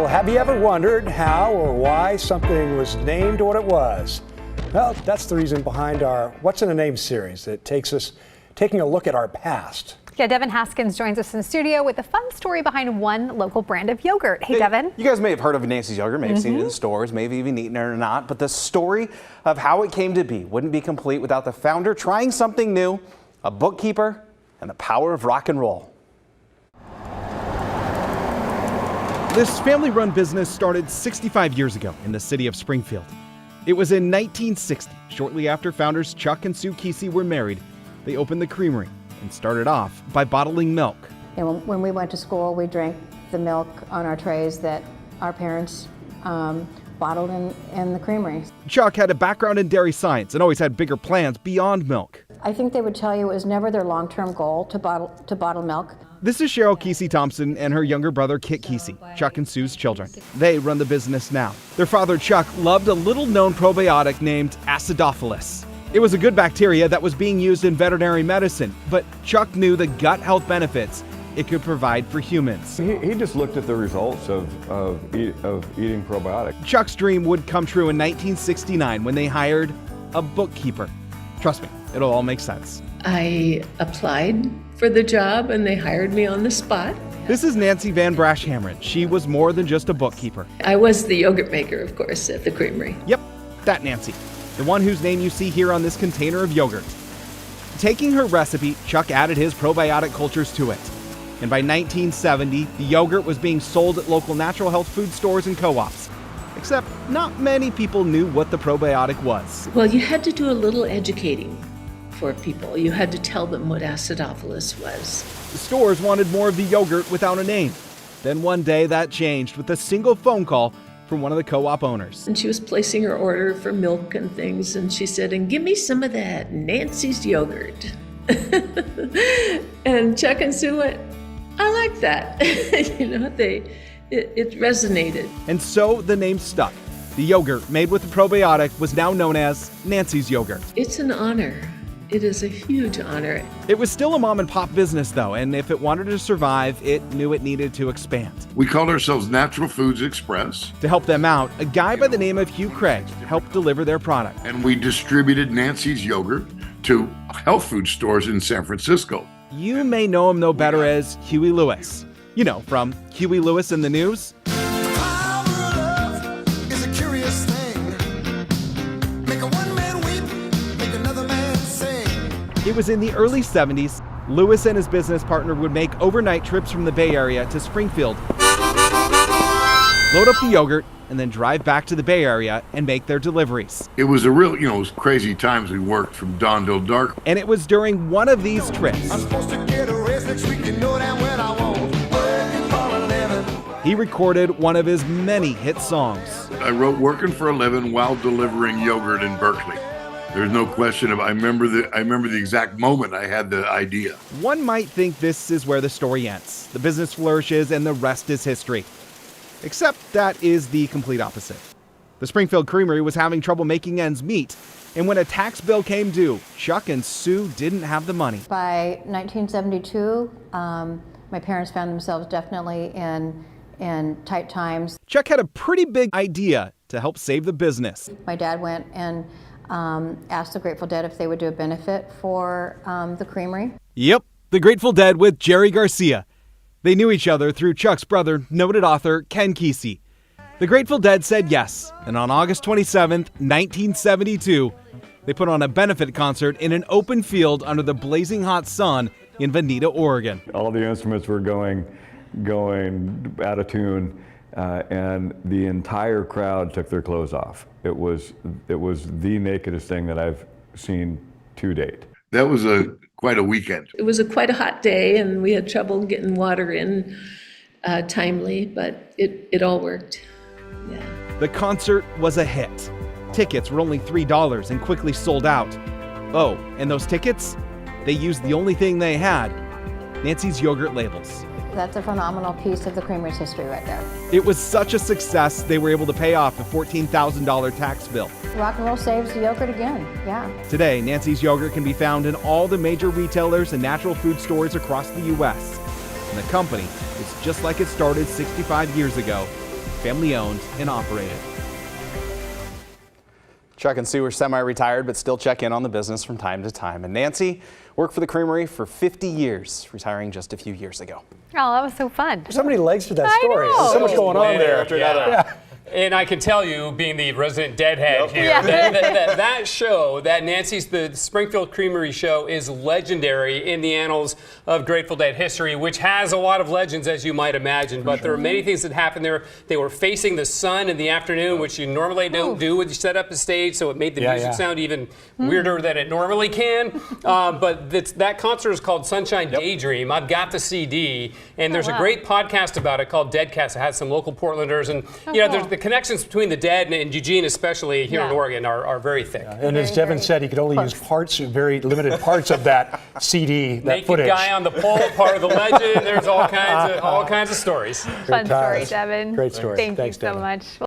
Well, have you ever wondered how or why something was named what it was? Well, that's the reason behind our What's in a Name series that takes us taking a look at our past. Yeah, Devin Haskins joins us in the studio with a fun story behind one local brand of yogurt. Hey, Devin. You guys may have heard of Nancy's yogurt, may have seen it in stores, maybe even eaten it or not, but the story of how it came to be wouldn't be complete without the founder trying something new, a bookkeeper, and the power of rock and roll. This family-run business started 65 years ago in the city of Springfield. It was in 1960, shortly after founders Chuck and Sue Kesey were married. They opened the creamery and started off by bottling milk. And when we went to school, we drank the milk on our trays that our parents bottled in the creamery. Chuck had a background in dairy science and always had bigger plans beyond milk. I think they would tell you it was never their long-term goal to bottle milk. This is Cheryl Kesey Thompson and her younger brother Kit Kesey, Chuck and Sue's children. They run the business now. Their father Chuck loved a little-known probiotic named acidophilus. It was a good bacteria that was being used in veterinary medicine, but Chuck knew the gut health benefits it could provide for humans. He just looked at the results of eating probiotic. Chuck's dream would come true in 1969 when they hired a bookkeeper. Trust me, it'll all make sense. I applied for the job and they hired me on the spot. This is Nancy Van Brashhammer. She was more than just a bookkeeper. I was the yogurt maker, of course, at the creamery. Yep, that Nancy. The one whose name you see here on this container of yogurt. Taking her recipe, Chuck added his probiotic cultures to it. And by 1970, the yogurt was being sold at local natural health food stores and co-ops. Except not many people knew what the probiotic was. Well, you had to do a little educating for people. You had to tell them what acidophilus was. The stores wanted more of the yogurt without a name. Then one day that changed with a single phone call from one of the co-op owners. And she was placing her order for milk and things, and she said, "And give me some of that Nancy's yogurt." And Chuck and Sue went, "I like that." It resonated. And so the name stuck. The yogurt made with the probiotic was now known as Nancy's yogurt. It's an honor. It is a huge honor. It was still a mom and pop business though, and if it wanted to survive, it knew it needed to expand. We called ourselves Natural Foods Express. To help them out, a guy by the name of Hugh Craig helped deliver their product. And we distributed Nancy's yogurt to health food stores in San Francisco. You may know him though better as Huey Lewis. You know, from Huey Lewis in the News. It was in the early 70s. Lewis and his business partner would make overnight trips from the Bay Area to Springfield, load up the yogurt, and then drive back to the Bay Area and make their deliveries. It was a real, it was crazy times. We worked from dawn till dark. And it was during one of these trips I'm supposed to get a raise next week, you know that when I won't. Working for a living. He recorded one of his many hit songs. I wrote Working for a Living while delivering yogurt in Berkeley. There's no question of I remember the exact moment I had the idea. One might think this is where the story ends. The business flourishes and the rest is history. Except that is the complete opposite. The Springfield Creamery was having trouble making ends meet, and when a tax bill came due, Chuck and Sue didn't have the money. By 1972, my parents found themselves definitely in tight times. Chuck had a pretty big idea to help save the business. My dad went and asked the Grateful Dead if they would do a benefit for the creamery. Yep, the Grateful Dead with Jerry Garcia. They knew each other through Chuck's brother, noted author Ken Kesey. The Grateful Dead said yes, and on August 27th, 1972, they put on a benefit concert in an open field under the blazing hot sun in Veneta, Oregon. All the instruments were going out of tune, and the entire crowd took their clothes off. It was the nakedest thing that I've seen to date. That was quite a weekend. It was quite a hot day, and we had trouble getting water in timely, but it all worked. Yeah. The concert was a hit. Tickets were only $3 and quickly sold out. Oh, and those tickets? They used the only thing they had, Nancy's yogurt labels. That's a phenomenal piece of the creamery's history right there. It was such a success, they were able to pay off the $14,000 tax bill. Rock and roll saves the yogurt again, yeah. Today, Nancy's yogurt can be found in all the major retailers and natural food stores across the U.S. And the company is just like it started 65 years ago, family owned and operated. Chuck and Sue are semi-retired, but still check in on the business from time to time. And Nancy worked for the Creamery for 50 years, retiring just a few years ago. Oh, that was so fun. There's so many legs to that I story. know. There's so much going on there. After another. Yeah. And I can tell you, being the resident deadhead here, Yeah. that show, that Nancy's the Springfield Creamery show, is legendary in the annals of Grateful Dead history, which has a lot of legends, as you might imagine. But there are many things that happened there. They were facing the sun in the afternoon, which you normally don't do when you set up a stage, so it made the music sound even weirder than it normally can. But that concert is called Sunshine Daydream. I've got the CD, and there's a great podcast about it called Deadcast. It has some local Portlanders, and there's the connections between the Dead and Eugene, especially here in Oregon, are very thick. And as Devin said, he could only use very limited parts of that CD, that Naked footage. guy on the pole, part of the legend. There's all kinds of stories. Fun story, Devin. Great story. Thank Thanks, you so Devin. much.